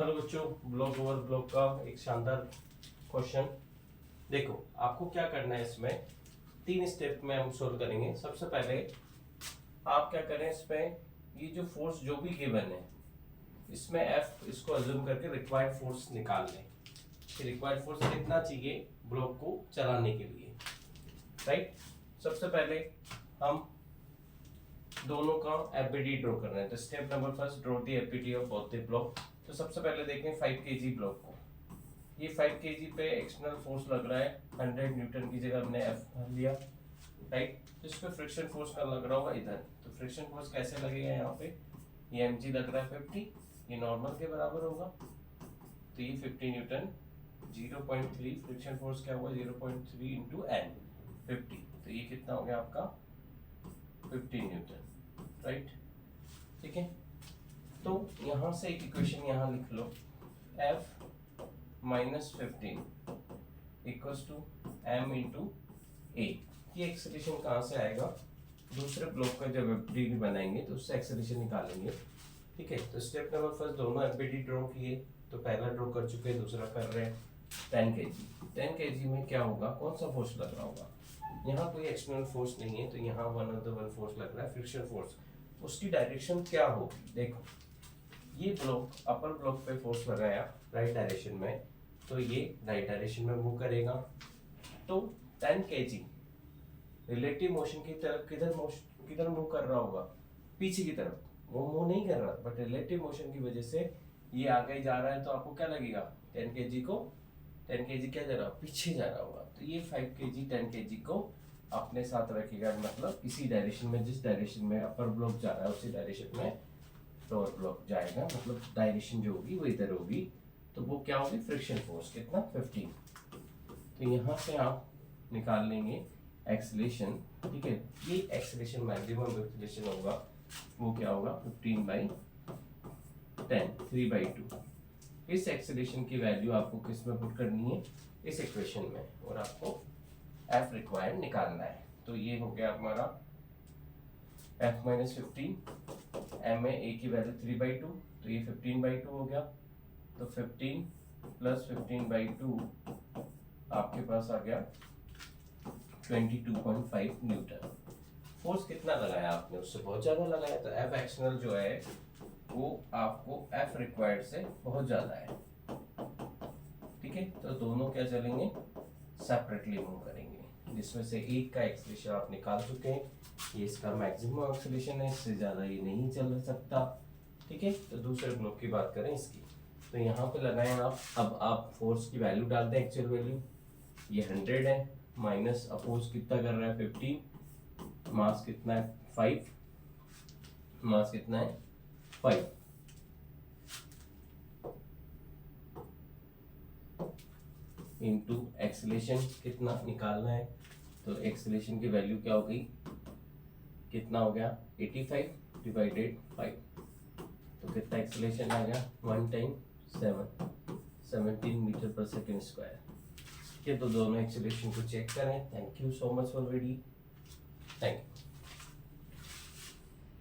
Hello बच्चों, block over block का एक शानदार क्वेश्चन। देखो, आपको क्या करना है, इसमें 3 स्टेप में हम सोल्व करेंगे। सबसे पहले आप क्या करें, इसमें ये जो फोर्स जो भी गिवन है इसमें F इसको अज्यूम करके रिक्वायर्ड फोर्स निकाल लें कि रिक्वायर्ड फोर्स कितना चाहिए ब्लॉक को चलाने के लिए, राइट। सबसे पहले हम दोनों का एफबीडी ड्रॉ करना है। तो step number first, draw the FBD of both the block. तो सबसे पहले देखें 5 केजी ब्लॉक को। ये 5 केजी पे एक्सटर्नल फोर्स लग रहा है 100 न्यूटन की जगह हमने एफ भर लिया, राइट। तो इस पे फ्रिक्शन फोर्स का लग रहा होगा इधर। तो फ्रिक्शन फोर्स कैसे लगेगा, यहाँ पे ये mg लग रहा है 50, ये नॉर्मल के बराबर होगा। तो ये 50 न्यूटन 0.3 फ्रिक्शन फोर्स क्या हुआ 0.3 इंटू एन 50। तो ये कितना हो गया आपका 50 न्यूटन, राइट। ठीक है, तो यहां से एक इक्वेशन यहां लिख लो, F minus 15 equals to m into a. ये एक्सेलरेशन कहाँ से आएगा, दूसरे ब्लॉक का जब एफबीडी बनाएंगे तो उससे एक्सेलरेशन निकालेंगे। ठीक है, तो स्टेप नंबर फर्स्ट दोनों एफबीडी ड्रॉ किए। तो पहला ड्रॉ कर चुके हैं, दूसरा कर रहे हैं। 10 केजी, 10 केजी में क्या होगा, कौन सा फोर्स लग रहा होगा, यहाँ कोई एक्सटर्नल फोर्स नहीं है, तो यहाँ वन फोर्स लग रहा है, फ्रिक्शन फोर्स। उसकी डायरेक्शन क्या होगी, देखो ये ब्लॉक अपर ब्लॉक पे फोर्स लगाया राइट डायरेक्शन में, तो ये राइट डायरेक्शन में मूव करेगा। तो 10 केजी रिलेटिव मोशन की तरफ किधर मूव कर रहा होगा, पीछे की तरफ। वो मूव नहीं कर रहा, बट रिलेटिव मोशन की वजह से ये आगे जा रहा है। तो आपको क्या लगेगा, 10 केजी को 10 केजी क्या जा रहा है, पीछे जा रहा होगा। तो ये 5 केजी 10 केजी को अपने साथ रखेगा, मतलब इसी डायरेक्शन में, जिस डायरेक्शन में अपर ब्लॉक जा रहा है उसी डायरेक्शन में लोअर ब्लॉक जाएगा, मतलब डायरेक्शन जो होगी वो इधर होगी। तो वो क्या होगी, फ्रिक्शन फोर्स कितना 15। तो यहाँ से आप निकाल लेंगे एक्सेलरेशन। ठीक है, ये एक्सेलरेशन मैक्सिमम एक्सेलरेशन होगा, वो क्या होगा 15/10 3/2। इस एक्सेलरेशन की वैल्यू आपको किस में पुट करनी है, इस इक्वेशन में, और आपको F रिक्वायर्ड निकालना है। तो ये हो गया हमारा F माइनस 15, M में A की वैल्यू 3/2, तो ये 15/2 हो गया। तो 15 प्लस 15/2 आपके पास आ गया 22.5 न्यूटन। फोर्स कितना लगाया आपने, उससे बहुत ज्यादा लगाया। तो F एक्सटर्नल जो है वो आपको F रिक्वायर्ड से बहुत ज्यादा है। ठीक है, तो दोनों क्या चलेंगे, सेपरेटली मूव करेंगे, जिसमें से एक का एक्सेलरेशन आप निकाल चुके हैं, ये इसका मैक्सिमम एक्सेलरेशन है, इससे ज्यादा ये नहीं चल सकता। ठीक है, तो दूसरे ब्लॉक की बात करें इसकी, तो यहाँ पे लगाएं आप। अब आप फोर्स की वैल्यू डाल दें, एक्चुअल वैल्यू ये 100 है, माइनस अपोज कितना कर रहा है 15, मास कितना है 5, मास कितना है 5, इनटू एक्सेलरेशन कितना निकालना है। तो एक्सेलरेशन की वैल्यू क्या हो गई, कितना हो गया 85/5। तो कितना एक्सेलरेशन आ गया 1 × 7 17 मीटर पर सेकेंड स्क्वायर। ठीक है, तो दोनों एक्सेलरेशन को चेक करें। Thank you so much for reading, thank you.